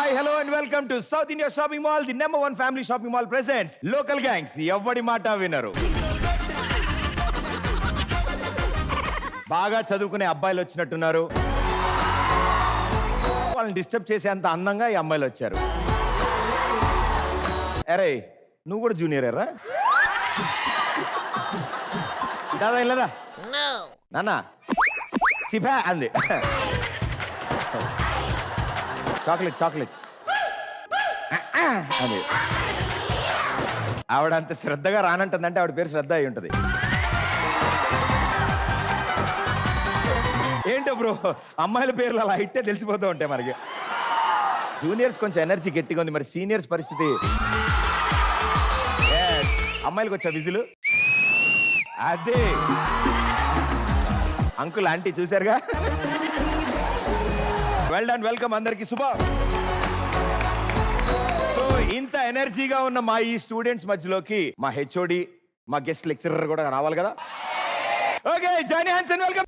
Hi, hello and welcome to South India Shopping Mall, the #1 family shopping mall presents Local Gangs. Evvadi Mata winnaru. బాగా చదువుకునే అబ్బాయిలు వచ్చినట్టున్నారు. వాళ్ళని disturb చేసేంత అందంగా ఈ అమ్మాయిలు వచ్చారు. అరే నువ్వు కూడా జూనియర్ ఎర్రా? దాదా లేదా నాన్న చిపా అంది. చాక్లెట్ చాక్లెట్ అది ఆవిడ అంత శ్రద్ధగా రానంటుందంటే ఆవిడ పేరు శ్రద్ధ అయి ఉంటుంది. ఏంటో బ్రో అమ్మాయిల పేర్లు అలా ఇట్టే తెలిసిపోతూ ఉంటాయి మనకి. జూనియర్స్ కొంచెం ఎనర్జీ గట్టిగా ఉంది, మరి సీనియర్స్ పరిస్థితి. అమ్మాయిలకు వచ్చా విజులు అదే అంకుల్ ఆంటీ చూసారుగా. వెల్ డన్, వెల్కమ్ అందరికి శుభ. సో ఇంత ఎనర్జీగా ఉన్న మా ఈ స్టూడెంట్స్ మధ్యలోకి మా హెచ్ఓడి మా గెస్ట్ లెక్చరర్ కూడా రావాలి కదా. Okay Jani Hanson welcome.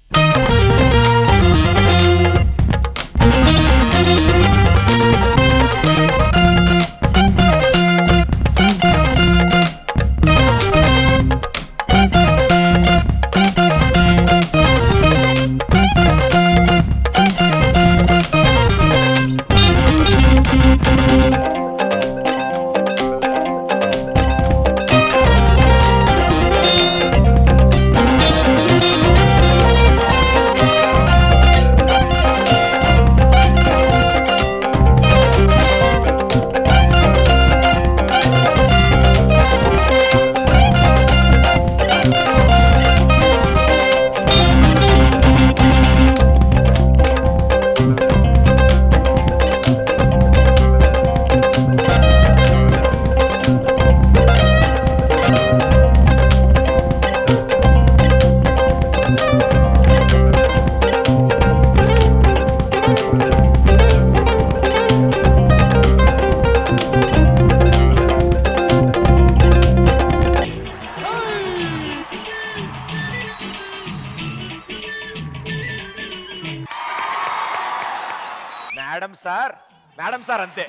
Madam sir అంతే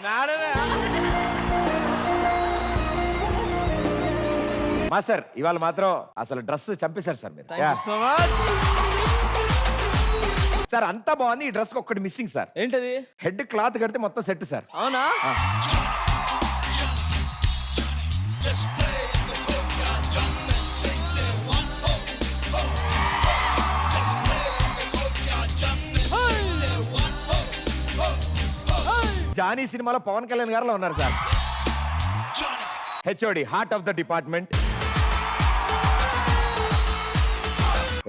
మా సార్ ఇవాళ మాత్రం అసలు డ్రెస్ చంపేశారు సార్ మీరు. సార్ అంతా బాగుంది, ఈ డ్రెస్ ఒక్కటి మిస్సింగ్ సార్. ఏంటది? హెడ్ క్లాత్ కడితే మొత్తం సెట్ సార్. అవునా? జానీ సినిమాలో పవన్ కళ్యాణ్ గారిలో ఉన్నారు sir. HOD heart of the department.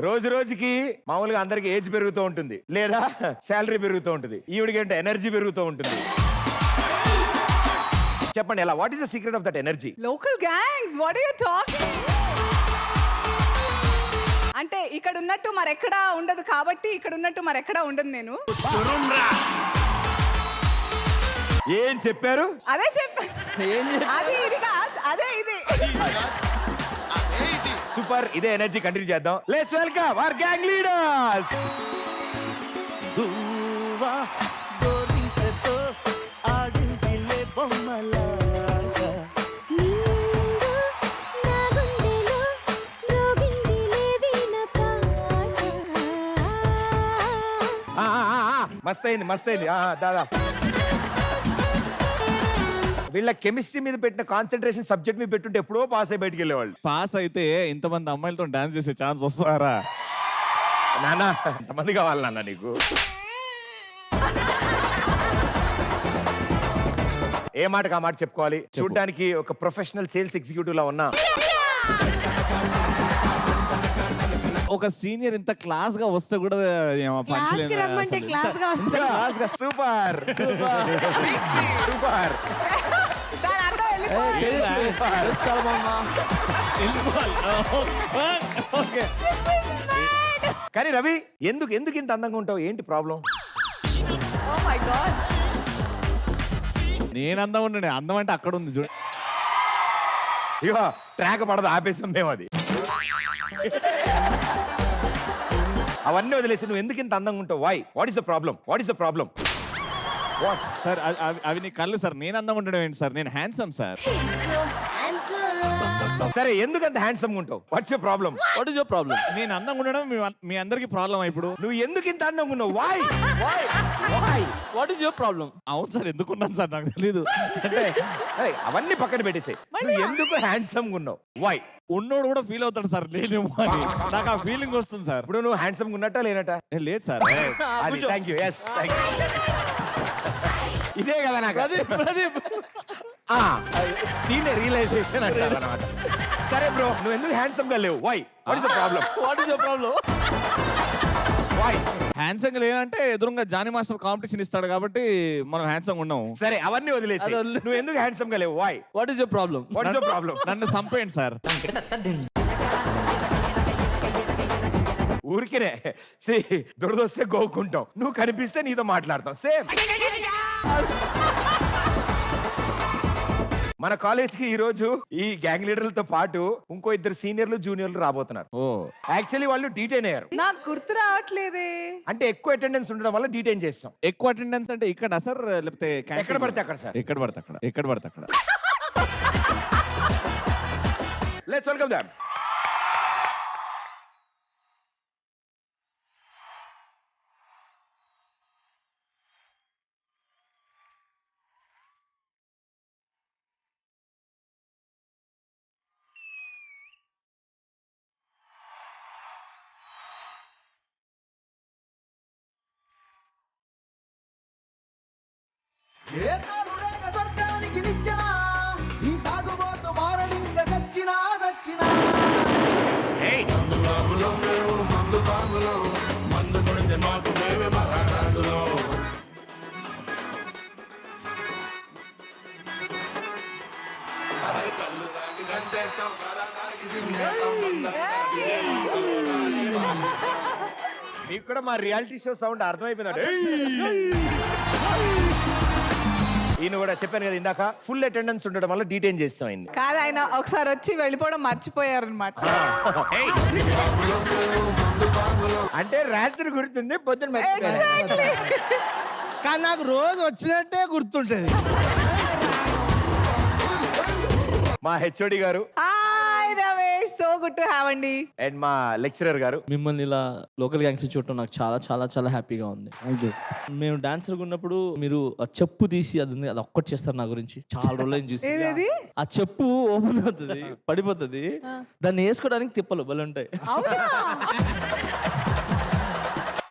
రోజు రోజుకి మామూలుగా అందరికి ఏజ్ పెరుగుతూ ఉంటుంది లేదా శాలరీ పెరుగుతూ ఉంటుంది, ఈవిడికి ఏంటో ఎనర్జీ పెరుగుతూ ఉంటుంది. చెప్పండి ఎలా, what is the secret of that energy? Local gangs, what are you talking? అంటే ఇక్కడ ఉన్నట్టు మరెక్కడా ఉండదు కాబట్టి ఇక్కడ ఉన్నట్టు మరెక్కడా ఉండదు. నేను ఏం చెప్పారు? అదే చెప్పాను. అది ఇది కాదు, అదే ఇది. సూపర్, ఇదే ఎనర్జీ కంటిన్యూ చేద్దాం. Let's welcome our gang leaders. మస్త్ అయింది, మస్త్ అయింది దాదా. వీళ్ళ కెమిస్ట్రీ మీద పెట్టిన కాన్సన్ట్రేషన్ సబ్జెక్ట్ మీద పెట్టుంటే ఎప్పుడో పాస్ అయి బయటికి వెళ్ళేవాళ్ళు. పాస్ అయితే ఇంతమంది అమ్మాయిలతో డాన్స్ చేసే ఛాన్స్ వస్తారా? నాన్న ఎంతమంది కావాలి నాన్న నీకు? ఏ మాటకు ఆ మాట చెప్పుకోవాలి. చూడ్డానికి ఒక ప్రొఫెషనల్ సేల్స్ ఎగ్జిక్యూటివ్ లా ఉన్నా ఒక సీనియర్ ఇంత క్లాస్ గా వస్తే కూడా సూపర్ సూపర్. కానీ రవి ఎందుకు ఎందుకు ఇంత అందంగా ఉంటావు? ఏంటి ప్రాబ్లం? నేను అందంగా ఉండే, అందం అంటే అక్కడ ఉంది చూడ. ఇగో ట్రాక్ పడదు, ఆపేసాం మేము అది. అవన్నీ వదిలేసి నువ్వు ఎందుకు ఇంత అందంగా ఉంటావు? Why? What is the problem? What is the problem? What sir అవి నీ కళ్ళు సార్. నేను అందంగా ఉండడం ఏంటి సార్? నేను హ్యాండ్సమ్ సార్. సరే ఎందుకంత హ్యాండ్సమ్ ఉంటావు? What's your problem? What is your problem? నేను అందంగా ఉండడం మీ అందరికి ప్రాబ్లం ఇప్పుడు. నువ్వు ఎందుకు ఇంత అందంగా ఉన్నావు? Why why what is your problem? అవును సార్, ఎందుకున్నాను సార్ నాకు తెలీదు. అంటే అవన్నీ పక్కన పెట్టేసాయి. నువ్వు ఎందుకు హ్యాండ్సమ్ ఉన్నావు? వై? ఉన్నోడు కూడా ఫీల్ అవుతాడు సార్ లేనేమో అని. నాకు ఆ ఫీలింగ్ వస్తుంది సార్. ఇప్పుడు నువ్వు హ్యాండ్సమ్ ఉన్నట్టా లేనట? లేదు సార్. Thank you. Yes thank you. ఇదే కదా నాకు దీన్నే రియలైజేషన్ అంటారు అన్నమాట. సరే బ్రో, నువ్వు ఎందుకు హ్యాండ్సమ్ గా లేవు? Why? What is the problem? What is your problem? Why? Handsome లేదంటే ఎదురుగా జానీ మాస్టర్ కాంపిటీషన్ ఇస్తాడు కాబట్టి మనం హ్యాండ్సమ్ ఉన్నాం. సరే అవన్నీ వదిలేసి నువ్వు ఎందుకు హ్యాండ్సమ్ గా లేవు? Why? What is your problem? What is the problem? నన్ను చంపేయండి సార్. ఊరికినే దురదొస్తే గోకుంటాం, నువ్వు కనిపిస్తే నీతో మాట్లాడతాం. సేమ్ మన కాలేజ్ కి ఈ రోజు ఈ గ్యాంగ్ లీడర్లతో పాటు ఇంకో ఇద్దరు సీనియర్లు జూనియర్లు రాబోతున్నారు. ఓ యాక్చువల్లీ వాళ్ళు డీటైన్ అయ్యారు. నాకు గుర్తు రావట్లేదే. అంటే ఎక్కువ అటెండెన్స్ ఉండడం వల్ల డీటైన్ చేస్తాం. ఎక్కువ అటెండెన్స్ అంటే ఇక్కడ సార్ లేకపోతే ఎక్కడ పడితే అక్కడ సార్? ఎక్కడ పడితే అక్కడ. ఎక్కడ పడితే అక్కడ. Let's welcome them. ఏ తారుడైన స్వర్గానికి నిచ్చెనా, ఈ తాగుబోతు మారడింక సచ్చినా సచ్చినా. మందు కొడితే మాకు మేమే మహారాజులో. కళ్ళు తాగి గంటేస్తాం, సారా తాగి జిమ్మేస్తాం, మీకు కూడా మా రియాలిటీ షో సౌండ్ అర్థమైపోయిందండి. ఈయన కూడా చెప్పాను కదా ఇందాక, ఫుల్ అటెండెన్స్ ఉండడం వల్ల డీటైన్ చేస్తాం అయింది. కాదు, ఆయన ఒకసారి వచ్చి వెళ్ళిపోవడం మర్చిపోయారనమాట. అంటే రాత్రి గుర్తుంది, పొద్దున మర్చిపోయారు. కానీ నాకు రోజు వచ్చినట్టే గుర్తుంటది. మా హెచ్ఓడి గారు hi Ramesh, so good to have అండి. అండ్ మా లెక్చరర్ గారు. మిమ్మల్ని ఇలా లోకల్ గ్యాంగ్స్ చూడటం నాకు చాలా చాలా చాలా హ్యాపీగా ఉంది. Thank you. మేము డాన్సర్ ఉన్నప్పుడు మీరు ఆ చెప్పు తీసి అది ఒక్కటి చేస్తారు నా గురించి. చాలా రోజులు చూసి ఏది? ఆ చెప్పు ఓపెన్ అవుతుంది, పడిపోతుంది, దాన్ని వేసుకోవడానికి తిప్పలు భలే ఉంటాయి. అవునా?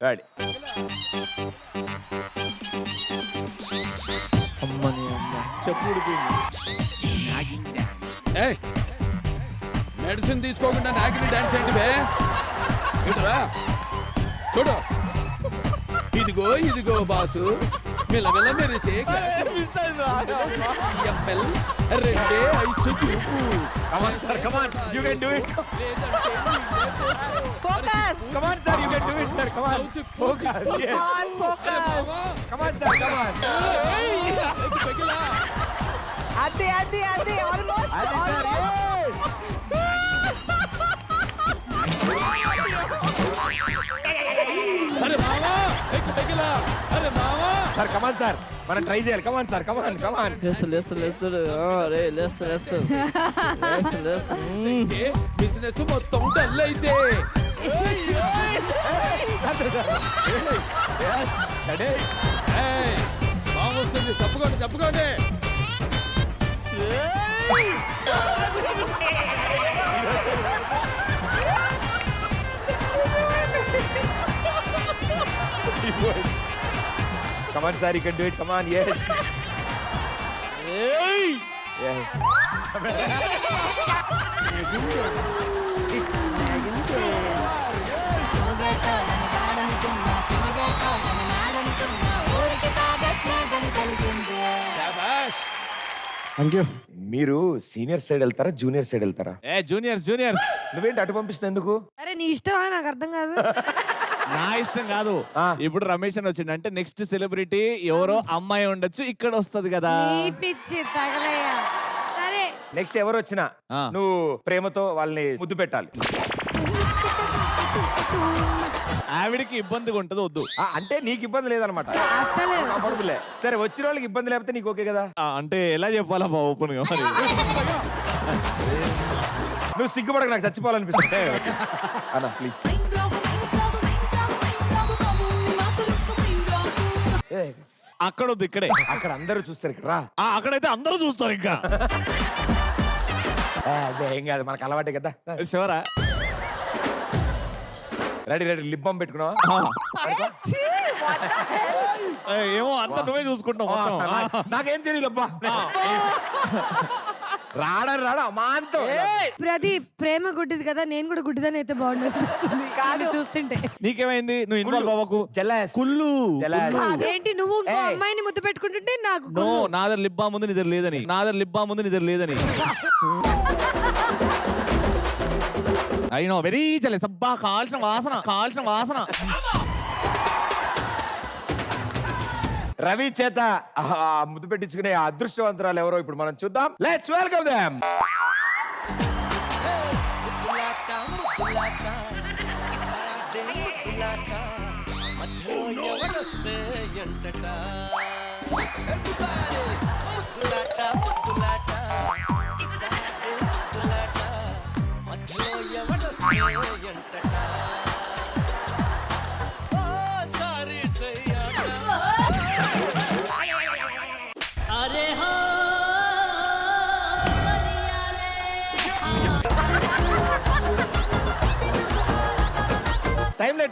Ready. అమ్మని అమ్మ చెప్పు ఉడిపోయింది. మెడిసిన్ తీసుకోకుండా నాకిని డాన్స్ ఏంటి బే? ఇటురా చూడు, ఇదిగో ఇదిగో బాసు, మిలమిల మెరిసే ఎంఎల్ రెండే ఐసు చూపు. Come on, sir. Come on. You can do it. Focus. Come on, sir. You can do it, sir. Come on. Focus. Yes. Come on, focus. Come on, sir. Come on. అది almost. అది sir. అరే మావా పెగిలా, అరే మావా. Sir, come on, sir. మనం try చేయాలి. Come on, sir. Come on. Come on. లేస్తాడు రే లేస్తాడు. బిజినెస్ మొత్తం డల్ అయితే బాగుంటుంది. తప్పుకోండి. Come on, sir. You can do it. Come on. Yes. Yes. Thank you. మీరు సీనియర్ సైడ్ వెళ్తారా, జూనియర్ సైడ్ వెళ్తారా? జూనియర్స్ నువ్వేంటి అటు పంపిస్తున్నా ఎందుకు? అరే నీ ఇష్టమా? నాకు అర్థం కాదు. నా ఇష్టం కాదు. ఇప్పుడు రమేష్ అని వచ్చిండు అంటే నెక్స్ట్ సెలబ్రిటీ ఎవరో అమ్మాయి ఉండొచ్చు, ఇక్కడ వస్తది కదా. నీ పిచ్చి తగలయ్యా. సరే నెక్స్ట్ ఎవరు వచ్చినా నువ్వు ప్రేమతో వాళ్ళని ముద్దు పెట్టాలి. ఆవిడికి ఇబ్బందిగా ఉంటది వద్దు. అంటే నీకు ఇబ్బంది లేదనమాట. అసలు కంఫర్టబుల్. సరే వచ్చిన వాళ్ళకి ఇబ్బంది లేకపోతే నీకు ఓకే కదా? అంటే ఎలా చెప్పాలా బా ఓపెన్ గా మరి. నువ్వు సిగ్గుపడక నాకు చచ్చిపోవాలనిపిస్తుంది అన్న ప్లీజ్. అక్కడ వద్దు, ఇక్కడే. అక్కడ అందరూ చూస్తారు ఇక్కడ రా. అక్కడైతే అందరూ చూస్తారు ఇంకా. అదే ఏం కాదు మనకు అలవాటే కదా. షూరా? రెడీ రెడీ లిప్ బామ్ పెట్టుకున్నావా? ఏమో అంత నువ్వే చూసుకుంటావు మొత్తం. నాకేం తెలియదు అబ్బా. రాడని రాడు అమాంతం. ప్రదీప్ ప్రేమ గుడ్డిది కదా, నేను కూడా గుడ్డిదని అయితే బాగుంటుంది కాదు చూస్తుంటే. నీకేమైంది? నువ్వు ఇన్వాల్వ్ అవ్వకు. కుళ్ళు ఏంటి నువ్వు ఇంకో అమ్మాయిని ముద్దు పెట్టుకుంటుంటే నాకు నో, నా దగ్గర లిప్ బామ్ ఉంది, నీ దగ్గర లేదని. నా దగ్గర లిప్ బామ్ ఉంది, నీ దగ్గర లేదని. అయినో వెరీ జలస్. అబ్బా కాల్సిన వాసన, కాల్సిన వాసన. రవి చేత ముద్దు పెట్టించుకునే ఆ అదృష్టవంతురాలు ఎవరో ఇప్పుడు మనం చూద్దాం. Let's welcome them.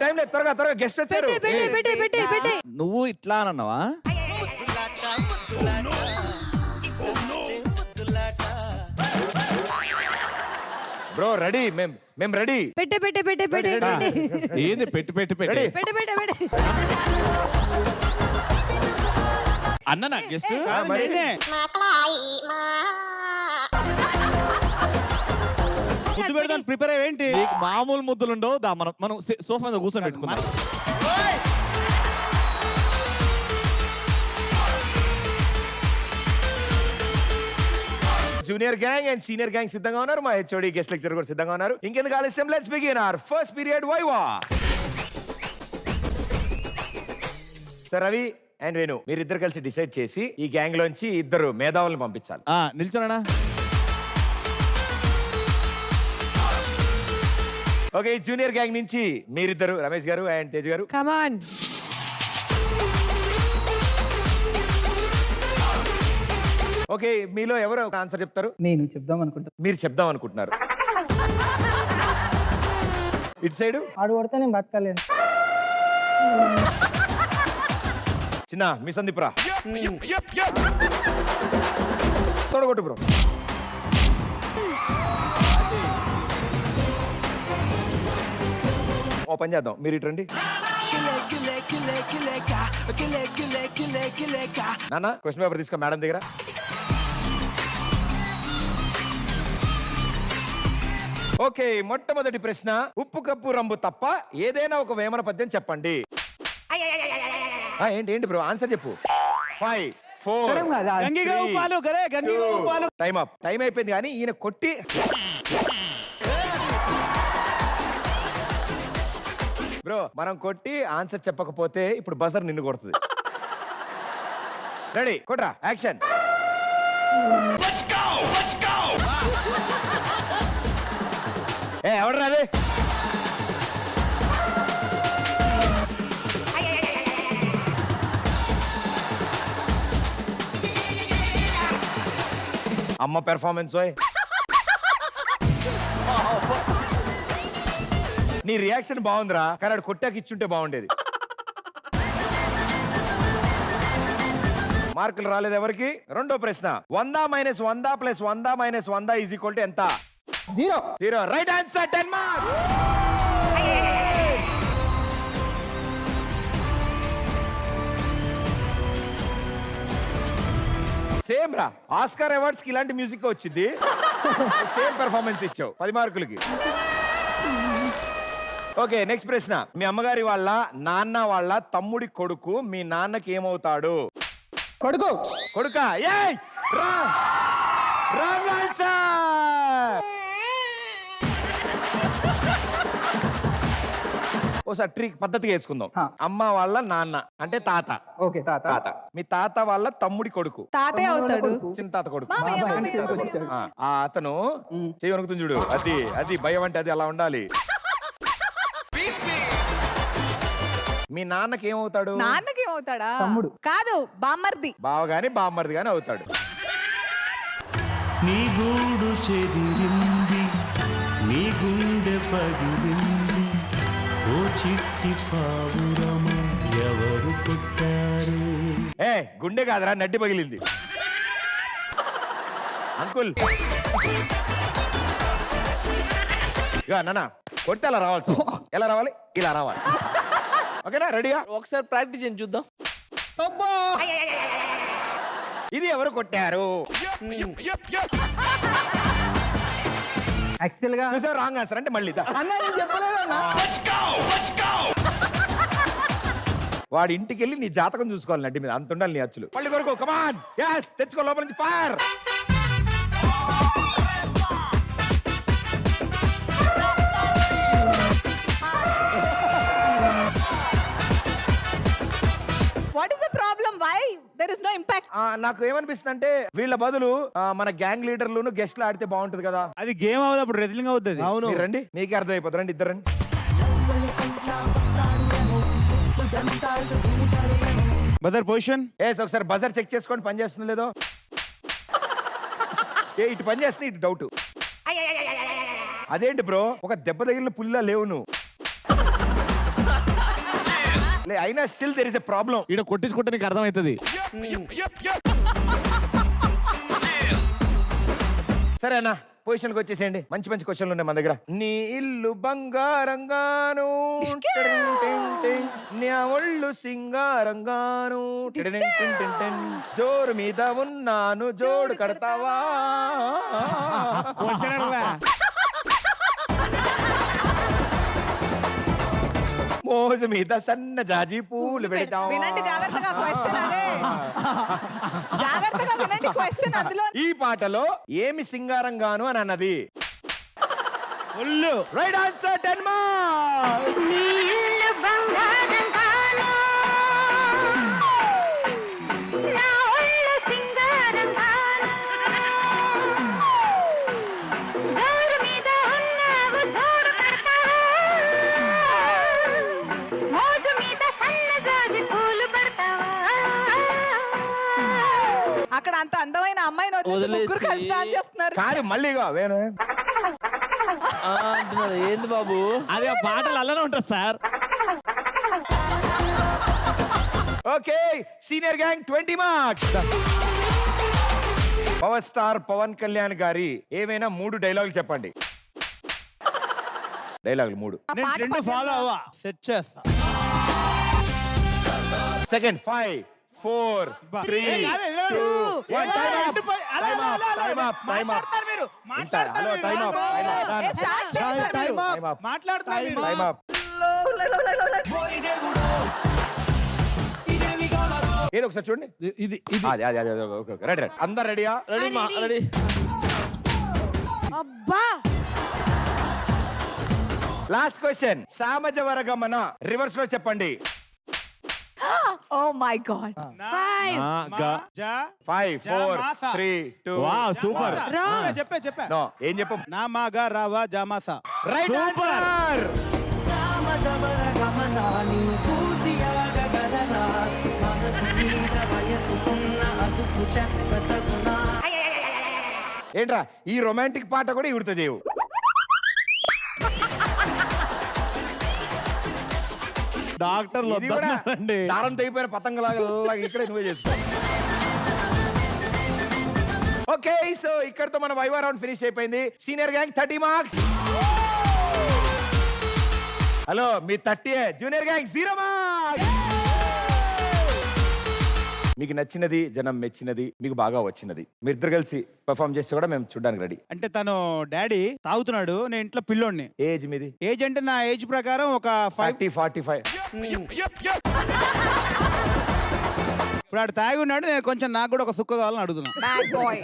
టైం లేదు త్వరగా త్వరగా గెస్ట్ వచ్చారు. నువ్వు ఇట్లా అన్నావా? బ్రో రెడీ, మేము రెడీ. పెట్టే పెట్టే పెట్టే పెట్టే ఏంది పెట్టి పెట్టి పెట్టి పెట్టే పెట్టే పెట్టే అన్న గెస్ట్ ముద్దు పెడదాం ప్రిపేర్ అయ్యేంటి? నీకు మామూలు ముద్దులు ఉండవు. మనం సోఫా మీద కూర్చొని పెట్టుకున్నాం. Junior gang and senior gang సిద్ధంగా ఉన్నారు. మా హెచ్ఓడి గెస్ట్ లెక్చర్ కూడా సిద్ధంగా ఉన్నారు. ఇంకెందుకు ఆలస్యం, let's begin our first period viva. Sir Ravi and Venu మీరిద్దరు కలిసి డిసైడ్ చేసి ఈ గ్యాంగ్ లోంచి ఇద్దరు మేధావులను పంపించాలి. నిల్చోనా? ఓకే, జూనియర్ గ్యాంగ్ నుంచి మీరిద్దరు రమేష్ గారు అండ్ తేజ్ గారు. కమాన్. ఓకే, మీలో ఎవరు ఆన్సర్ చెప్తారు? నేను చెప్దాం అనుకుంటా. మీరు చెప్దాం అనుకుంటున్నారు. ఇటు సైడ్ ఆడు కొడితే నేను బతకలేను. చిన్న మీ సందీపురా తొడగొట్టు బ్రో. ఓ పని చేద్దాం, మీరు ఇటు రండి. నాన్న క్వశ్చన్ పేపర్ తీసుకో మేడం దగ్గర. ఓకే, మొట్టమొదటి ప్రశ్న. ఉప్పు కప్పు రంబు తప్ప ఏదైనా ఒక వేమన పద్యం చెప్పండి. ఏంటి ఏంటి బ్రో ఆన్సర్ చెప్పు. 5 4 టైం అప్. టైం అయిపోయింది కానీ ఈయన కొట్టి బ్రో మనం కొట్టి ఆన్సర్ చెప్పకపోతే ఇప్పుడు బజర్ నిన్ను కొడుతుంది. రెడీ, కొట్రా, యాక్షన్. ఎవడు రాలే? అమ్మ పెర్ఫార్మెన్స్. నీ రియాక్షన్ బాగుందిరా, కానీ ఆడు కొట్టాక ఇచ్చుంటే బాగుండేది. మార్కులు రాలేదు ఎవరికి. రెండో ప్రశ్న. 100 - 100 + 100 - 100 = ఎంత? 0. Right answer. 10 మార్క్స్. సేమ్ రా, ఆస్కార్ అవార్డ్స్ కి ఇలాంటి మ్యూజిక్ వచ్చింది. సేమ్ పెర్ఫార్మెన్స్ ఇచ్చావు 10 మార్కులకి. ఓకే, నెక్స్ట్ ప్రశ్న. మీ అమ్మగారి వాళ్ళ నాన్న వాళ్ళ తమ్ముడి కొడుకు మీ నాన్నకి ఏమవుతాడు? కొడుకా? ఏయ్ రా, రాంగ్ ఆన్సర్. ఓసారి ట్రిక్ పద్ధతిగా వేసుకుందాం. హా. అమ్మ వాళ్ళ నాన్న అంటే తాత. ఓకే తాత తాత మీ తాత వాళ్ళ తమ్ముడి కొడుకు, తాతే అవుతాడు. చిన్న తాత కొడుకు. మామయ్య, బాబాయ్ మామయ్య. ఎంతసేపు వచ్చేసాడు. ఆ అతను చెయ్యి వణుకుతుంది చూడు, అది అది భయం అంటే అది అలా ఉండాలి. మీ నాన్నకి ఏమవుతాడు? నాన్నకి ఏమవుతాడా? తమ్ముడు. కాదు, బామ్మర్ది. బావ గాని బామ్మర్ది గాని అవుతాడు. నీ గూడు చెదిరింది, నీ గుండె పగిలింది, ఓ చిట్టి పావురమ ఎవరు పుట్టారు? ఏ గుండె కాదురా, నడ్డి పగిలింది. అంకుల్ నాన్న కొడితే అలా రావాలి సార్. ఎలా రావాలి? ఇలా రావాలి. ఓకేనా? రెడీగా? ఒకసారి ప్రాక్టీస్ చేయండి చూద్దాం. ఇది ఎవరు కొట్టారు? యాక్చువల్ గా చూసావు రాంగ్ ఆన్సర్ అంటే మళ్ళీ దా. అన్న నేను చెప్పలేదన్నా. వాడి ఇంటికి వెళ్ళి నీ జాతకం చూసుకోవాలి, నడ్డి మీద అంత ఉండాలి నీ అచ్చులు. మళ్ళీ కొరకు కమాన్, yes తెచ్చుకో లోపల నుంచి fire. What is the problem? Why there is no impact? నాకు ఏమనిపిస్తుంది అంటే వీళ్ళ బదులు మన గ్యాంగ్ లీడర్లు గెస్ట్లు ఆడితే బాగుంటది కదా. అది గేమ్ అవుతుంది, అప్పుడు రెజ్లింగ్ అవుతుంది. అవును. మీరు రండి, మీకే అర్థమైపోతుంది. రండి ఇద్దరు రండి. Buzzer position. ఒకసారి బజర్ చెక్ చేసుకోండి పని చేస్తుందో లేదో. ఇటు పని చేస్తుంది, ఇటు డౌట్. అదేంటి బ్రో, ఒక దెబ్బ తగిలిన పుల్లా లేవు నువ్వు. అయినా still there is a problem. ఈడ కొట్టించుకుంటే నీకు అర్థమవుతుంది. సరేనా, పొజిషన్కి వచ్చేసేయండి. మంచి మంచి క్వశ్చన్లు ఉన్నాయి మన దగ్గర. నీ ఇల్లు బంగారంగాను, టిడిన్ టిన్ టిన్. నీ ఒళ్ళు సింగారంగాను, టిడిన్ టిన్ టిన్ టిన్. జోరు మీద ఉన్నాను, జోడు కడతావా? మోజు మీద సన్న జాజి పూలు పెడతావా? వినండి జాగ్రత్తగా క్వశ్చన్ అదే. జాగ్రత్తగా వినండి క్వశ్చన్. అందులో ఈ పాటలో ఏమి సింగారంగాను అని అన్నది? ఒళ్ళు. Right answer, Denmark. అక్కడ అంత అందమైన అమ్మాయిని వదిలేసి ముగ్గురు కలిసి డాన్స్ చేస్తున్నారు. కాదు మళ్ళీగా వేణు అంటున్నారు. ఏంది బాబు? అది ఆ పాటలు అలానే ఉంటుంది sir. Okay, senior gang 20 marks. Power star Pawan Kalyan గారి ఏమైనా 3 డైలాగులు చెప్పండి. డైలాగులు 3. నేను ట్రెండ్ ఫాలో అవ్వా, సెట్ చేస్తా. Second 5 4 3 2 1. Time up. Hello, time up. ఏ, start చేయండి. Time up. మాట్లాడతారు. Time up. ఏదో ఒకసారి చూడండి. ఇది అదే అదే అదే. Okay ready. అందరు రెడీయా? రెడీ. అబ్బా last question, Samajavaragamana reverse లో చెప్పండి. Oh my god. 5 4 3 2 wow, super. చెప్పా నో, ఏం చెప్పు? నా మాగా రావా జామాసా. Right answer. ఏంట్రా ఈ రొమాంటిక్ పాట కూడా ఇవిడితో చేయవు. డాక్టర్లు ఇది కూడా వద్దన్నారండి. దారం తెగిపోయిన పతంగలాగా ఇక్కడే నువ్వే చేసుకో. ఓకే, సో ఇక్కడతో మన వైవా రౌండ్ ఫినిష్ అయిపోయింది. Senior gang 30 marks. హలో, మీ 30. Junior gang 0 marks. మీకు నచ్చినది, జనం మెచ్చినది, మీకు బాగా వచ్చినది మీరిద్దరు కలిసి పర్ఫార్మ్ చేస్తే కూడా మేము చూడడానికి రెడీ. అంటే తను డాడీ తాగుతున్నాడు, నేను ఇంట్లో పిల్లోడిని. ఏజ్ మీది? ఏజ్ అంటే నా ఏజ్ ప్రకారం ఒక 45. ఇప్పుడు ఆడు తాగి ఉన్నాడు, నేను కొంచెం నాకు కూడా ఒక సుక్క కావాలని అడుగుతున్నా. Bad boy.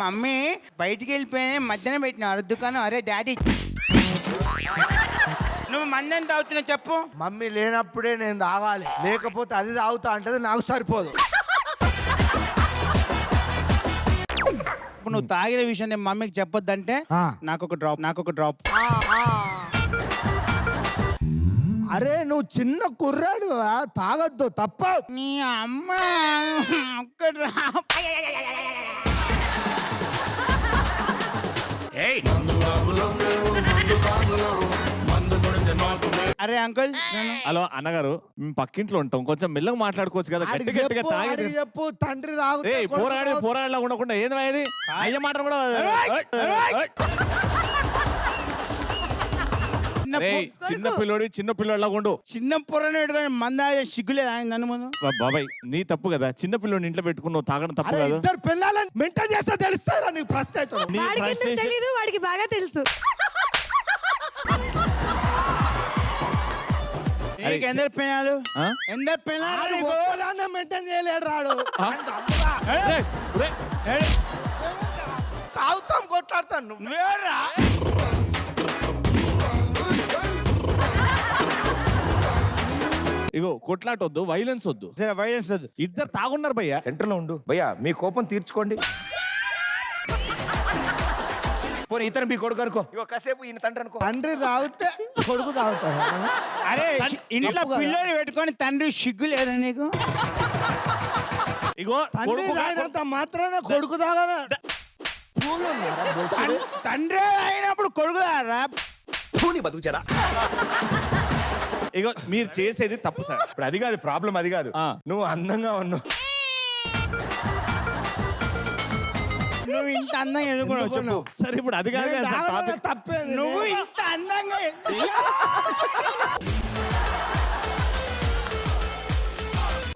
మమ్మీ బయటికి వెళ్ళిపోయి మధ్యాహ్నం పెట్టినారు దుకాణం. అరే డాడీ నువ్వు మందం తాగుతున్నావు చెప్పు. మమ్మీ లేనప్పుడే నేను తాగాలి, లేకపోతే అది తాగుతా అంటది, నాకు సరిపోదు. ఇప్పుడు నువ్వు తాగిన విషయం నేను మమ్మీకి చెప్పొద్దంటే నాకు ఒక డ్రాప్. అరే నువ్వు చిన్న కుర్రాడు తాగొద్దు, తప్ప. నీ అమ్మ ఒక్క డ్రాప్. అరే అంకుల్ హలో అన్నగారు, మేము పక్కింట్లో ఉంటాం, కొంచెం మెల్లగా మాట్లాడుకోవచ్చు కదా. గట్టిగా తాగి చెప్పు తండ్రి తాగు. పోరాడలా ఉండకుండా ఏంది ఇది అయ్య మాట కూడా. చిన్న పిల్లోడిలా ఉండు. చిన్న పొరను పెట్టుకొని మందా సిగ్గులేదు ఆయన నన్ను ముందు. బాబాయ్ నీ తప్పు కదా, చిన్న పిల్లోని ఇంట్లో పెట్టుకున్నావు, తాగడం తప్పు కదా. ఇద్దరు పిల్లలని మెయింటైన్ చేస్తే తెలుస్తారా నీకు ఫ్రస్ట్రేషన్? తెలీదు, వాడికి బాగా తెలుసు. ఎందరు పిల్లలు మెయింటైన్ చేయలేడు రాడు. తాగుతాం, కొట్లాడతాను. ఇగో కొట్లాట వద్దు, వైలెన్స్ వద్దు. ఇద్దరు తాగున్నారు భయ్యా. సెంటర్ లో ఉండు భయ్యా, మీ కోపం తీర్చుకోండి. పోనీ ఇతను మీ కొడుకు అనుకో, ఇగో కాసేపు ఈయన తండ్రి అనుకో. తండ్రి తాగితే కొడుకు తాగుతాడు. అరే ఇంట్లో పిల్లని పెట్టుకొని తండ్రి సిగ్గు లేదా నీకు? ఇగో తండ్రి తాగినంత మాత్రాన కొడుకు తాగనా? తండ్రి అయినప్పుడు కొడుకు తాగరా? బతుకుచారా? ఇగో మీరు చేసేది తప్పు సార్. ఇప్పుడు అది కాదు ప్రాబ్లం, అది కాదు. నువ్వు అందంగా ఉన్నావు, నువ్వు ఇంత అందంగా ఎదుగున్నావు సరే. ఇప్పుడు అది కాదు తప్పే. నువ్వు ఇంత అందంగా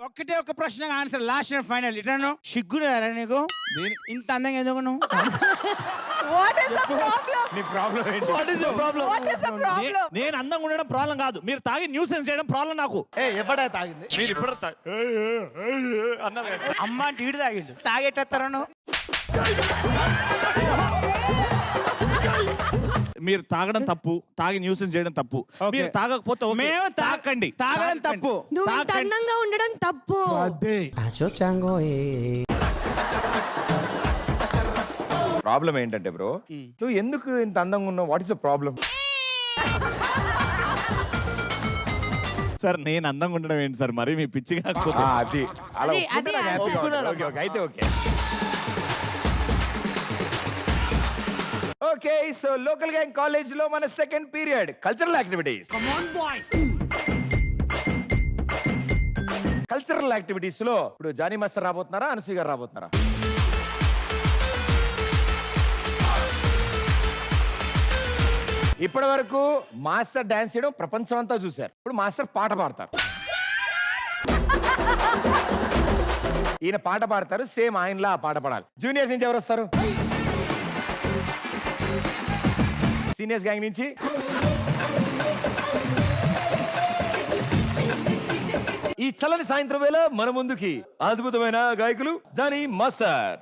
ఒక్కటే ఒక ప్రశ్న ఆన్సర్, లాస్ట్ అండ్ ఫైనల్. ఇట్లా సిగ్గు లేరా నీకు? ఇంత అందంగా ఎదుగున్నావు. నీ ప్రాబ్లం ఏంటి? నేను అందంగా ఉండడం ప్రాబ్లం కాదు, మీరు తాగి న్యూసెన్స్ చేయడం ప్రాబ్లం నాకు. ఎవడా తాగింది? మీరు ఇప్పుడు అమ్మ అంటే ఈడు తాగిండు, తాగేటస్తారను. మీరు తాగడం తప్పు, తాగి న్యూసెన్స్ చేయడం తప్పు. మీరు తాగకపోతే మేము తాకండి, తాగడం తప్పు. నువ్వు ఇంత అందంగా ఉండడం తప్పు. ప్రాబ్లం ఏంటంటే బ్రో, నువ్వు ఎందుకు ఇంత అందంగా ఉన్నావు? What is the problem? Sir నేను అందంగా ఉండడం ఏంటి సార్, మరి మీ పిచ్చి కాకపోతే. అది అలా ఒప్పుకుంటే నాకు హ్యాపీగా ఉంటుంది. ఓకే ఓకే అయితే okay. Okay so local gang college లో మన second period cultural activities. Cultural activities లో ఇప్పుడు జానీ మాస్టర్ రాబోతున్నారా, అనసూయ గారు రాబోతున్నారా? ఇప్పటి వరకు మాస్టర్ డాన్స్ చేయడం ప్రపంచం అంతా చూశారు, ఇప్పుడు మాస్టర్ పాట పాడతారు. ఈయన పాట పాడతారు, సేమ్ ఆయనలా పాట పాడాలి. జూనియర్స్ నుంచి ఎవరు వస్తారు? సీనియర్స్ గ్యాంగ్ నుంచి ఈ చల్లని సాయంత్రం వేళ మన ముందుకి అద్భుతమైన గాయకులు జానీ మాస్టర్.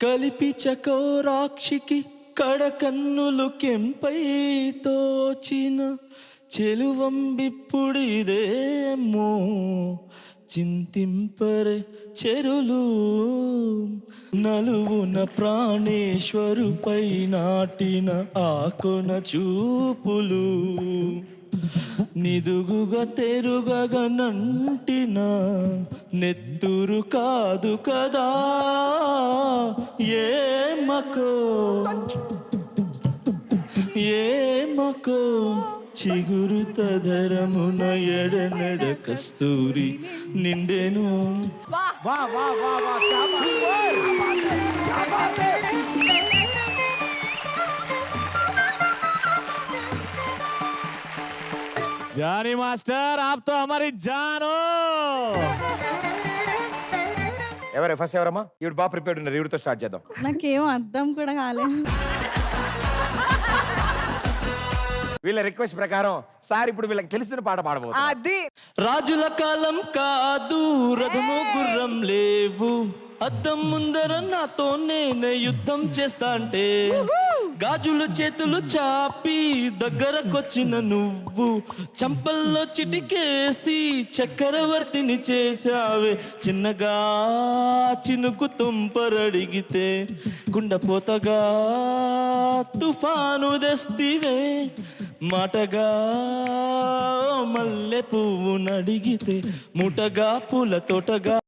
కలిపి చకోరాక్షికి కడకన్నులు కెంపై తోచిన చెలువంబిప్పుడిదేమో చింతింపరే చెరులు నలువున ప్రాణేశ్వరుపై నాటిన ఆకొన చూపులు నిదుగుగా తెరుగగా నంటిన నెత్తురు కాదు కదా ఏమకో ఏమకో చిగురుతధరమున ఎడనెడ కస్తూరి నిండెను. జానీ మాస్టర్ ఆప్తో హమారీ జానో. ఎవరు ఫస్ట్? ఎవరమ్మా? ఇవి బాగా ప్రిపేర్డ్ ఉన్నారు, ఇవిడితో స్టార్ట్ చేద్దాం. నాకేం అర్థం కూడా కాలేదు. వీళ్ళ రిక్వెస్ట్ ప్రకారం సార్ ఇప్పుడు వీళ్ళకి తెలిసిన పాట పాడబోతున్నారు. అది రాజుల కాలం కాదు, రథము గుర్రం లేవు, అద్దం ముందర నాతో నేనే యుద్ధం చేస్తా అంటే గాజులు చేతులు చాపి దగ్గరకొచ్చిన నువ్వు చంపల్లో చిటికేసి చక్రవర్తిని చేశావే చిన్నగా చినుకు తుంపరడిగితే కుండపోతగా తుఫాను తెస్తివే మాటగా మల్లె పువ్వు నడిగితే ముటగా పూల తోటగా.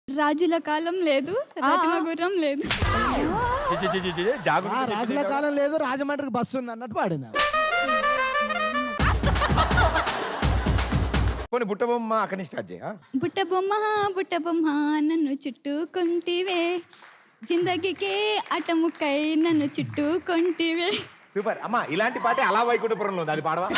రాజుల కాలం లేదు, రాజమ గుర్రం లేదు. రాజుల కాలం లేదు, రాజమండ్రికి బస్సు ఉంది అన్నట్టు పాడిందా. పోనీ బుట్టబొమ్మ అక్కడి నుంచి స్టార్ట్ చేయ. బుట్ట బొమ్మ నన్ను చుట్టుకుంటివే, జిందగీకే అటముక్కై నన్ను చుట్టుకుంటివే. సూపర్ అమ్మా, ఇలాంటి పాటే అలా వైకుంఠపురంలో ఉంది, అది పాడవా?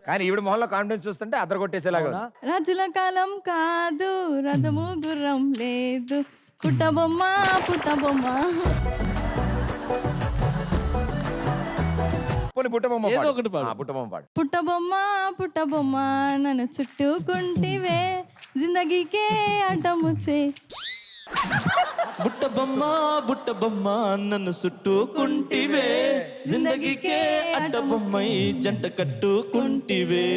కానీ ఈవిడ మొహంలో కాన్ఫిడెన్స్ చూస్తుంటే అద్దరు కొట్టేసేలాగా. రాజుల కాలం కాదు, రథము గుర్రం లేదు, పుట్టబొమ్మ పుట్టబొమ్మ. పోనీ బుట్టబొమ్మ ఏదో ఒకటి పాడు. బుట్టబొమ్మ పాడు. పుట్టబొమ్మ పుట్టబొమ్మ నన్ను చుట్టుకుంటివే, జిందగీకే అడ్డముచ్చే. బుట్టబొమ్మ బుట్టబొమ్మ నన్ను చుట్టుకుంటివే, జిందగీకే అడ్డబొమ్మై జంట కట్టుకుంటివే.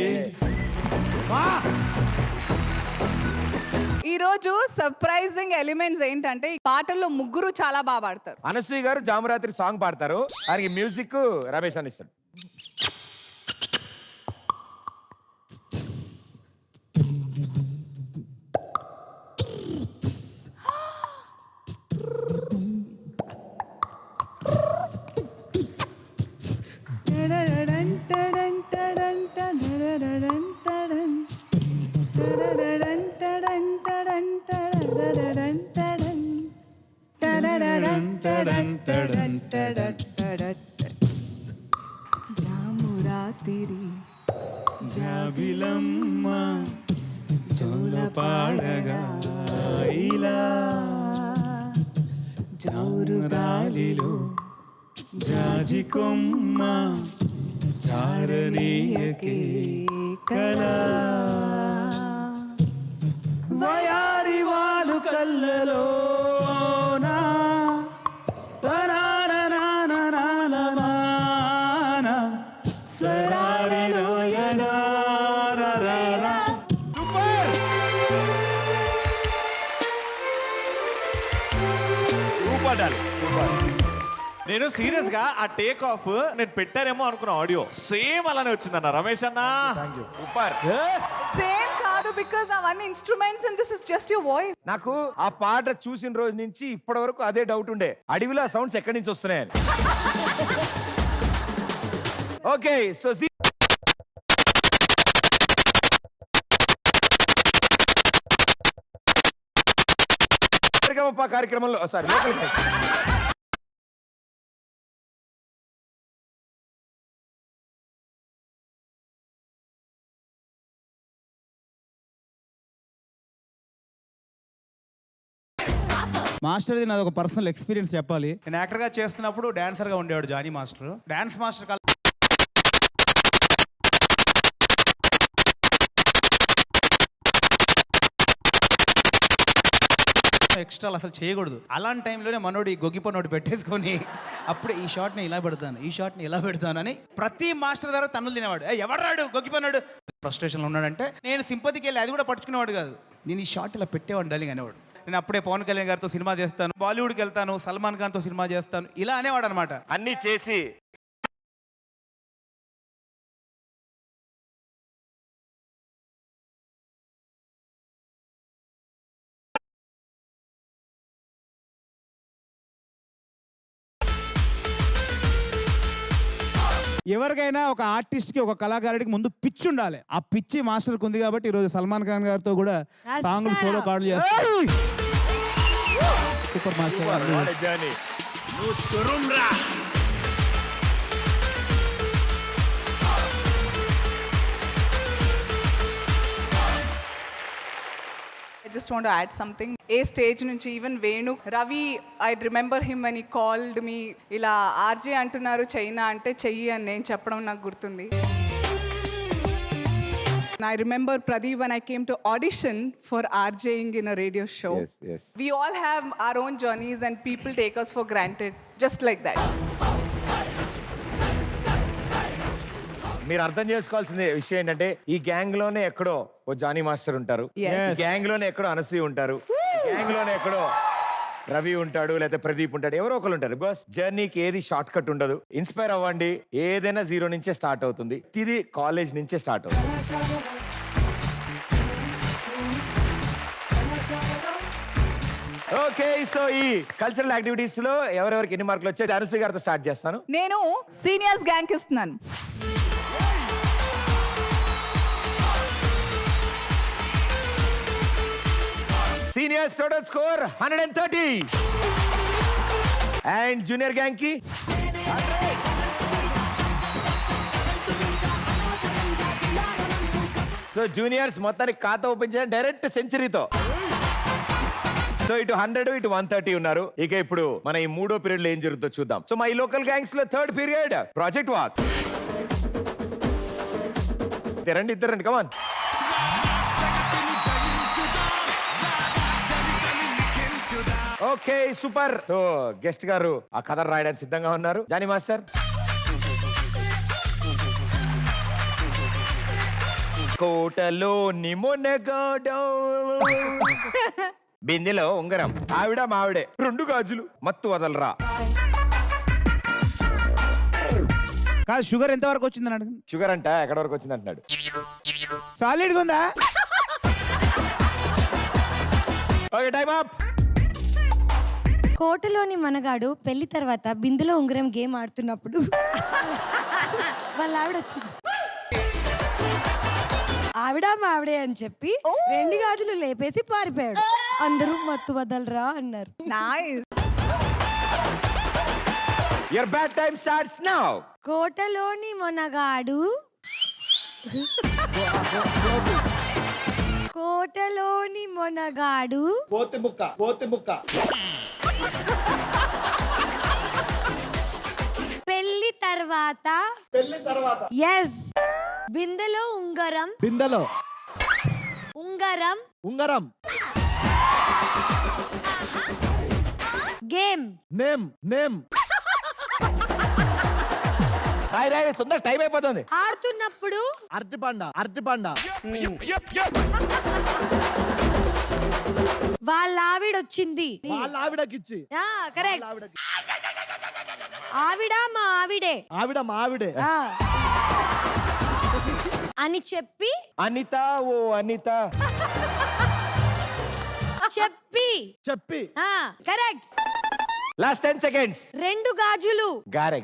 ఈ రోజు సర్ప్రైజింగ్ ఎలిమెంట్స్ ఏంటంటే ఈ పాటల్లో ముగ్గురు చాలా బాగా పాడతారు. అనశ్రీ గారు జామరాత్రి సాంగ్ పాడతారు, దానికి మ్యూజిక్ రమేష్ అని ఇస్తాడు. జాబిలమ్మ జోల పాడగా ఇలా జారుగాలిలో జాజి కొమ్మ చారనీయకే కలా వయారి వాలు కళ్ళలో నేను సీరియస్ గా ఆ టేక్ ఆఫ్ నేను పెట్టారేమో అనుకున్నా, ఆడియో సేమ్ అలానే వచ్చిందన్న రమేష్ అన్న. సూపర్. సేమ్ కాదు, బికాజ్ అవన్నీ instruments and this is just your voice. నాకు ఆ పాట చూసిన రోజు నుంచి ఇప్పటి వరకు అదే డౌట్ ఉండే, అడవిలో సౌండ్స్ ఎక్కడి నుంచి వస్తున్నాయని. ఓకే, సో కార్యక్రమంలో సారీ మాస్టర్ది నాది ఒక పర్సనల్ ఎక్స్పీరియన్స్ చెప్పాలి. నేను యాక్టర్గా చేస్తున్నప్పుడు డాన్సర్గా ఉండేవాడు Jani master. Dance master extra అసలు చేయకూడదు. అలాంటి టైంలోనే మనోడు ఈ గొగ్గిపనోడు పెట్టేసుకొని అప్పుడే ఈ షాట్ని ఇలా పెడతాను, ఈ షాట్ని ఇలా పెడతాను అని ప్రతి మాస్టర్ ద్వారా తన్నులు తినేవాడు. ఎవడాడు గొగ్గిపనోడు ఫ్రస్ట్రేషన్లో ఉన్నాడంటే నేను సింపతికి వెళ్ళి అది కూడా పట్టుకునేవాడు కాదు, నేను ఈ షాట్ ఇలా పెట్టేవాడు డార్లింగ్ అనేవాడు. నేను అప్పుడే పవన్ కళ్యాణ్ గారితో సినిమా చేస్తాను, బాలీవుడ్కి వెళ్తాను, సల్మాన్ ఖాన్తో సినిమా చేస్తాను, ఇలా అనేవాడు అనమాట. అన్ని చేసి ఎవరికైనా ఒక ఆర్టిస్ట్కి ఒక కళాకారుడికి ముందు పిచ్చి ఉండాలి. ఆ పిచ్చి మాస్టర్కి ఉంది కాబట్టి ఈరోజు సల్మాన్ ఖాన్ గారితో కూడా సాంగ్లు సోలో కార్డులు చేస్తారు. Super master. just want to add something. A stage nunchi even Venu, Ravi, I remember him when he called me, ila RJ antunaru China ante cheyyi ani nenu cheppadam naaku gurtundi. I remember Pradeep when I came to audition for RJing in a radio show. Yes, yes. We all have our own journeys and people take us for granted, just like that. మీరు అర్థం చేసుకోవాల్సిన విషయం ఏంటంటే ఈ gang లోనే ఎక్కడో ఓ Johnny master ఉంటారు, ఈ గ్యాంగ్ లోనే ఎక్కడో అనసూయ ఉంటారు, ఈ గ్యాంగ్ లోనే ఎక్కడో రవి ఉంటాడు, లేకపోతే ప్రదీప్ ఉంటాడు, ఎవరో ఒకరు ఉంటారు. బికాస్ జర్నీకి ఏది షార్ట్ కట్ ఉండదు. ఇన్స్పైర్ అవ్వండి, ఏదైనా 0 నుంచే స్టార్ట్ అవుతుంది, ఇది కాలేజ్ నుంచే స్టార్ట్ అవుతుంది. ఓకే, సో ఈ కల్చరల్ యాక్టివిటీస్ లో ఎవరెవరికి ఎన్ని మార్కులు వచ్చాయి అనసూయ గారితో స్టార్ట్ చేస్తాను. నేను సీనియర్స్ గ్యాంగ్ ఇస్తున్నాను. Seniors total score 130 and junior gang కి 100. సో జూనియర్స్ మొత్తానికి ఖాతా ఓపెన్ చేయాలి డైరెక్ట్ సెంచరీతో. సో ఇటు 100 ఇటు 130 ఉన్నారు. ఇక ఇప్పుడు మన ఈ మూడో పీరియడ్ లో ఏం జరుగుతుందో చూద్దాం. సో మా ఈ లోకల్ గ్యాంగ్స్ లో థర్డ్ పీరియడ్ ప్రాజెక్ట్ వాక్. ఇద్దరండి come on. Okay super. So guest గారు ఆ కథ రాయడానికి సిద్ధంగా ఉన్నారు. Johnny master. కోటలోని మునగాడు బిందెలో ఉంగరం, ఆవిడ మావిడే 2 గాజులు, మత్తు వదలరా. కాదు, షుగర్ ఎంత వరకు వచ్చిందని అడగండి. షుగర్ అంట ఎక్కడ వరకు వచ్చింది అంటున్నాడు. సాలిడ్గా ఉందా? Okay time up. కోటలోని మనగాడు పెళ్లి తర్వాత బిందులో ఉంగరం గేమ్ ఆడుతున్నప్పుడు వాళ్ళ ఆవిడ వచ్చింది. ఆవిడ మావిడే అని చెప్పి 2 గాజులు లేపేసి పారిపోయాడు. అందరూ మత్తు వదలరా అన్నారు. Nice. Your bad time starts now. కోటలోని మనగాడు కోటలోని Monagadu పోతి ముక్క పెళ్లి తర్వాత ఎస్ బిందెలో ఉంగరం గేమ్ నేమ్ రాయ్ తొందర టైం అయిపోతుంది. ఆడుతున్నప్పుడు అరటిపండ వాళ్ళ ఆవిడ వచ్చింది. ఆవిడకిచ్చి కరెక్ట్. ఆవిడ మా ఆవిడే ఆ. అని చెప్పి అనిత ఓ అనిత చెప్పి కరెక్ట్. Last 10 seconds. 2 గాజులు గారె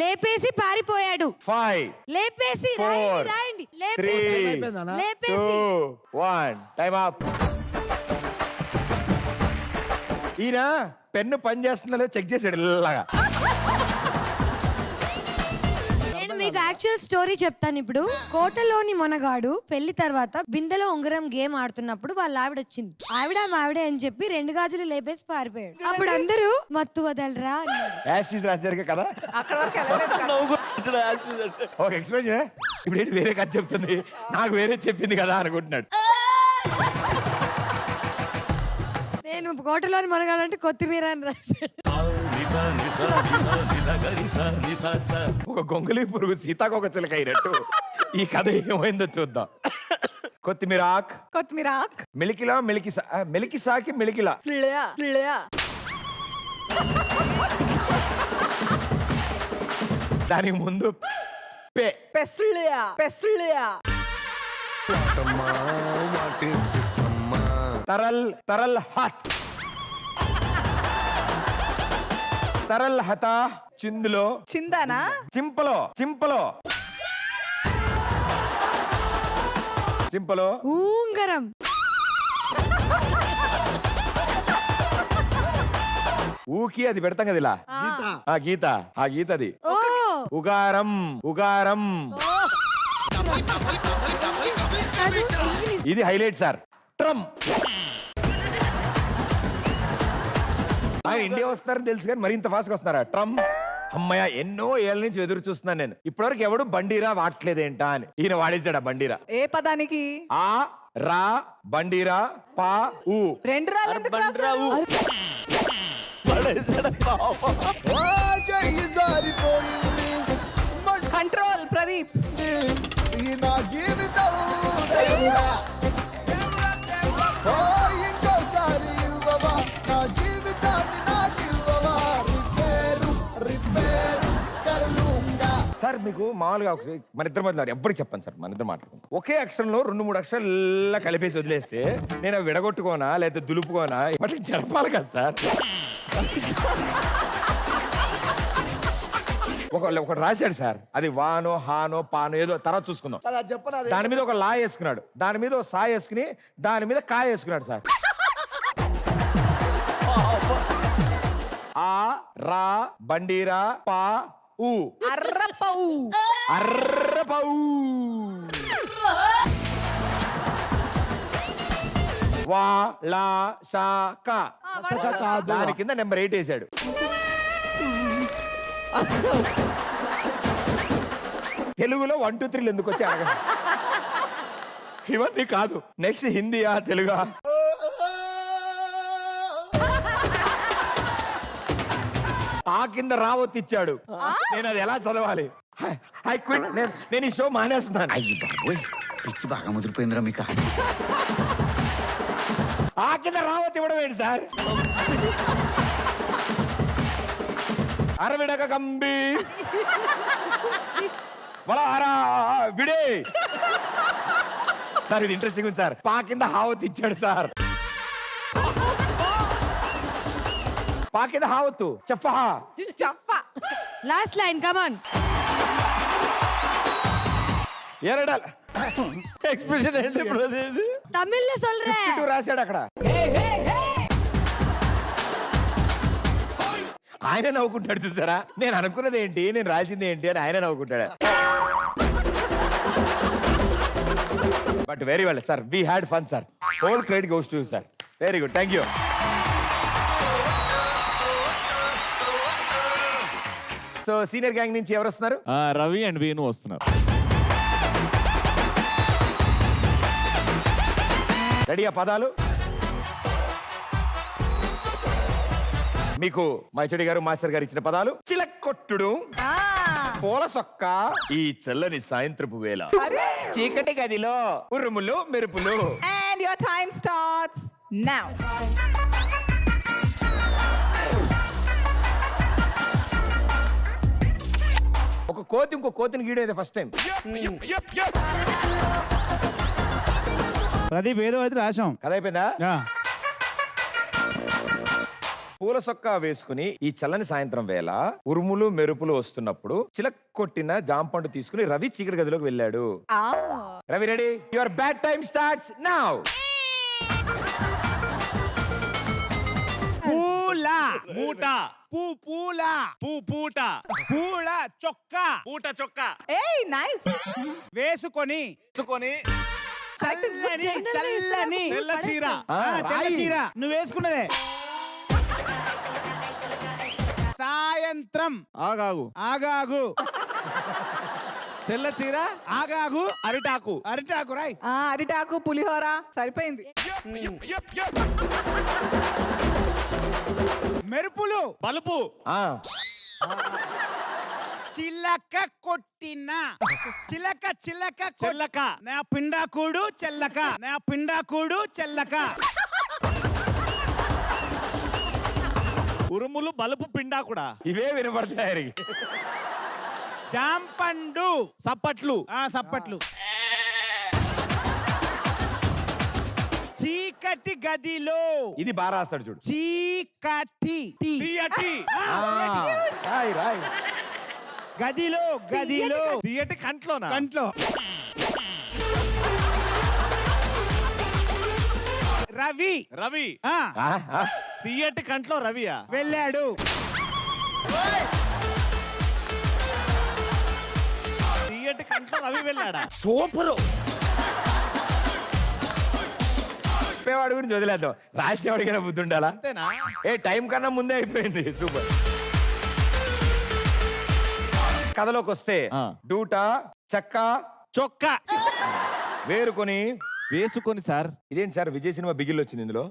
లేపేసి పారిపోయాడు. 5 లేపేసి 4 రాయండి 3 లేపేసి 2 1 టైం అప్. ఈయన పెన్ను పని చేస్తుందో చెక్ చేసాడు ఇలాగా. నేను మీకు యాక్చువల్ స్టోరీ చెప్తాను ఇప్పుడు. కోటలోని మొనగాడు పెళ్లి తర్వాత బిందెలో ఉంగరం గేమ్ ఆడుతున్నప్పుడు వాళ్ళ ఆవిడ వచ్చింది. ఆవిడ మావిడే అని చెప్పి 2 గాజులు లేపేసి పారిపోయాడు. అప్పుడు అందరూ మత్తు వదలరా అన్నారు. యాసిస్ రాశారు కదా అక్కడ వరకు వెళ్ళలేదు. ఓకే ఎక్స్ప్లెయిన్ చేయ. ఇప్పుడు ఏంటి వేరే కథ చెప్తుంది, నాకు వేరే చెప్పింది కదా అనుకుంటున్నాడు. నేను కోటలోని మొనగాడంటే కొత్తిమీర అని రాశాడు. ఒక గొంగలి పురుగు సీతాకొక చిలక అయినట్టు ఈ కథ ఏమైందో చూద్దాం. కొత్తిమీర ఆక్ మెలికిలా మెలికిసాకి మెలికిలా దానికి ముందు तरल हाथ तरल हता చిందులో చిందానా చింపలో ఉంగరం ఊకి అది పెడతాం కదా ఇలా గీత అది ఉగారం ఇది హైలైట్ సార్. ట్రంప్ ఆయన ఇండియా వస్తున్నారని తెలుసు కానీ మరింత ఫాస్ట్ గా వస్తున్నారా? ట్రంప్ అమ్మయ్య ఎన్నో ఏళ్ళ నుంచి ఎదురు చూస్తున్నాను నేను. ఇప్పటివరకు ఎవడు బండిరా వాడలేదేంటా అని ఈయన వాడేసాడు ఆ బండిరా. ఏ పదానికి? ఆ రా బండిరా పా ఊ. 2 రాళ్ళు ఎందుకు రాశారు? కంట్రోల్ ప్రదీప్. ఈ నా జీవితం ఓ ఇంకోసారి ఇవ్వవా నా జీవితాన్ని నాకు ఇవ్వవా రిపేరు కరులుంగా. సార్ మీకు మామూలుగా మన ఇద్దరు మధ్య ఎవ్వరికి చెప్పండి సార్, మన ఇద్దరు మాట్లాడుకుంటాం. ఒకే అక్షరంలో 2-3 అక్షరాలు కలిపేసి వదిలేస్తే నేను అవి విడగొట్టుకోనా లేకపోతే దులుపుకోనా ఇప్పటి జరపాలి కదా సార్. ఒకటి రాశాడు సార్, అది వానో హానో పానో ఏదో తర్వాత చూసుకుందాం. చెప్పనా దాని మీద ఒక లా వేసుకున్నాడు, దాని మీద ఒక సా వేసుకుని దాని మీద కాయ వేసుకున్నాడు సార్. ఆ రా బండిరా పా ఊ. అర్రపౌ. అర్రపౌ. వా లా సా కా. దాని కింద నెంబర్ 8 వేసాడు. తెలుగులో 1 2 3 ఎందుకు వచ్చి అడగ ఇవన్నీ కాదు. నెక్స్ట్ హిందీయా తెలుగా? ఆ కింద రావత్ ఇచ్చాడు. నేను అది ఎలా చదవాలి? I quit. నేను ఈ షో మానేస్తున్నాను. అయ్యి బాబోయ్ పిచ్చి బాగా ముదిరిపోయిందిరా మీకు. ఆ కింద రావత్ ఇవ్వడం ఏంటి సార్? అరవిడక కంబి విడే సార్. ఇది ఇంట్రెస్టింగ్ ఉంది సార్. పా కింద హావత్ ఇచ్చాడు సార్. పా కింద హావత్తు చెప్పహా. లాస్ట్ లైన్ కమాన్. ఏరడా ఎక్స్ప్రెషన్ ఏంటి బ్రో? తమిళ్లో சொல்றேன் రాశాడు అక్కడ. ఆయన నవ్వుకుంటాడు చూసారా? నేను అనుకున్నది ఏంటి, నేను రాసింది ఏంటి అని ఆయన నవ్వుకుంటాడు. But very well sir, we had fun sir. Whole credit goes to you sir. Very good, thank you. So senior gang నుంచి ఎవరు వస్తున్నారు? రవి అండ్ వేణు వస్తున్నారు. రెడీ ఆ పదాలు? మీకు మైచడి గారు మాస్టర్ గారు ఇచ్చిన పదాలు: చిలక్కొట్టుడు, పూల సొక్క, ఈ చల్లని సాయంత్రపు వేళ, చీకటి గదిలో, ఉరుములు మెరుపులు. And your time starts now. ఒక కోతి ఇంకో కోతిని గీయడం ఫస్ట్ టైం. ప్రదీప్ ఏదో అయితే రాశాం కథ అయిపోయిందా? పూల సొక్కా వేసుకుని ఈ చల్లని సాయంత్రం వేళ ఉరుములు మెరుపులు వస్తున్నప్పుడు చిలక్ కొట్టిన జాంపండు తీసుకుని రవి చీకటి గదిలోకి వెళ్ళాడు. Ravi ready? Your bad time starts now. పూల మూట, పూల పూట, పూల చొక్కా, పూట చొక్క Hey, nice. వేసుకొని చల్లని తెల్ల చీర. తెల్ల చీర నువ్వు వేసుకున్నదే. సాయంత్రం ఆగాగు, ఆగాగు, తెల్ల చీర, ఆగాగు, అరిటాకు, అరిటాకు రాయ్. అరిటాకు పులిహోర సరిపోయింది. మెరుపులు, బలుపు, చిలక కొట్టిన, చిలక చిలక చెల్లక, నా పిండాకుడు చెల్లక, నా పిండాకుడు చెల్లక. ఉరుములు బలుపు పిండా కూడా ఇవే వినపడతాయి. జాంపండు, సప్పట్లు, సప్పట్లు. చీకటి గదిలో, ఇది బాగా రాస్తాడు చూడు. చీకటి తీయటి, రాయ్ రాయ్. గదిలో, గదిలో, తీయటి కంట్లోనా? కంట్లో. రవి, రవి, తీయటి కంట్లో రవియా వెళ్ళాడు. టికెట్ కన్ఫర్మ్ రవి వెళ్ళాడా? చెప్పేవాడి గురించి వదిలేద్దాం, రాసేవాడికైనా బుద్ధి ఉండాలా? అంతేనా? టైం కన్నా ముందే అయిపోయింది. సూపర్. కథలోకి వస్తే డూటా చెక్క చొక్క వేరుకొని వేసుకొని సార్. ఇదేంటి సార్, విజయ్ సినిమా బిగిల్ వచ్చింది ఇందులో.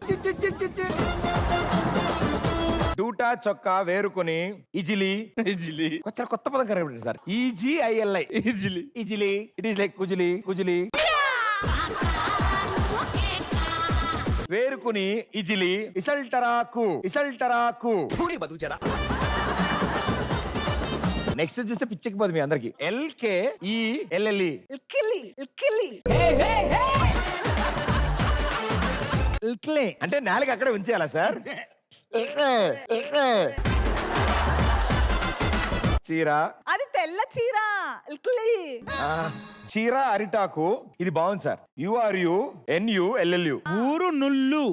డూటా చొక్కా వేరుకొని ఇజిలి ఇజిలి కొత్త పదం కరెక్ట్ సార్. ఈజిఐఎల్ఐ ఇజిలి ఇజిలి. ఇట్ ఈస్ లైక్ కుజిలి కుజిలి. వేరుకుని ఇజిలి ఇసల్టరాకు ఇసల్టరాకు. నెక్స్ట్ చూస్తే పిచ్చెక్కి పోదు మీ అందరికి. ఎల్కే ఈ ఎల్ఎల్ఈ అంటే నాలుగు అక్కడే ఉంచేయాలా సార్? చీర, అది తెల్ల చీర. చీర అరిటాకు. ఇది బాగుంది సార్. యుఆర్యు ఎన్యు ఎల్ఎల్యు. ఊరు నుల్లు.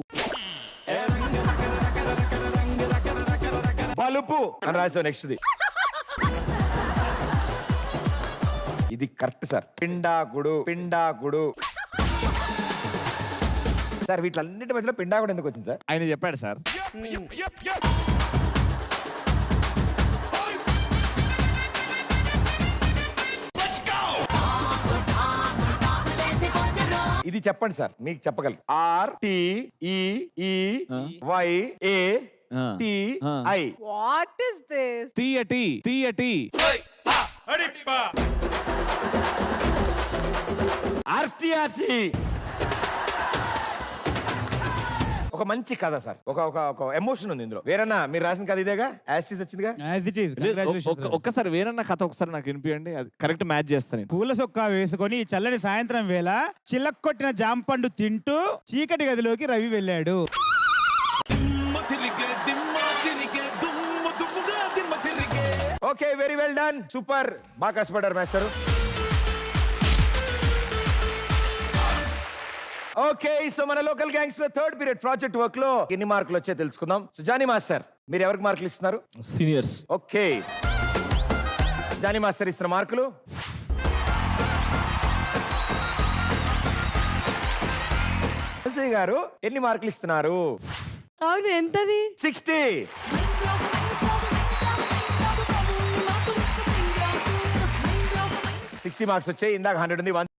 బలుపు అని రాసావు. నెక్స్ట్ ఇది కరెక్ట్ సార్. పిండాకుడు పిండాకుడు. సార్ వీటిలన్నిటి మధ్యలో పిండాకుడు ఎందుకు వచ్చింది సార్? ఆయన చెప్పాడు సార్. ఇది చెప్పండి సార్, మీకు చెప్పగలరు. RTEEYATI. What is this? తీయటి తీయటి. RTRT. ఒక మంచి కథ సార్. ఒక ఎమోషన్ ఉంది ఇందులో. వేరన్నా మీరు రాసిన కథ ఇదేగా? యాస్టీస్ వచ్చిందిగా. ఒక్కసారి వేరన్న కథ ఒకసారి నాకు వినిపించండి, అది కరెక్ట్ మ్యాచ్ చేస్తాను. పూల సొక్కా వేసుకొని చల్లని సాయంత్రం వేళ చిల్లక్కొట్టిన జాంపండు తింటూ చీకటి గదిలోకి రవి వెళ్ళాడు. Okay, very well done. Super, బాగా కష్టపడ్డారు మాస్టర్. ఓకే, సో మన లోకల్ గ్యాంగ్స్ లో థర్డ్ పీరియడ్ ప్రాజెక్ట్ వర్క్ లో ఎన్ని మార్కులు వచ్చాయో తెలుసుకుందాం. సో జానీ మాస్టర్, మీరు ఎవరికి మార్కులు ఇస్తున్నారు? సీనియర్స్. ఓకే, జానీ మాస్టర్ ఇస్తున్న మార్కులు అజయ్ గారు ఎన్ని మార్కులు ఇస్తున్నారు? అవును, ఎంతది? 60. 60 మార్క్స్ వచ్చాయి. ఇందాక 100 ఉంది.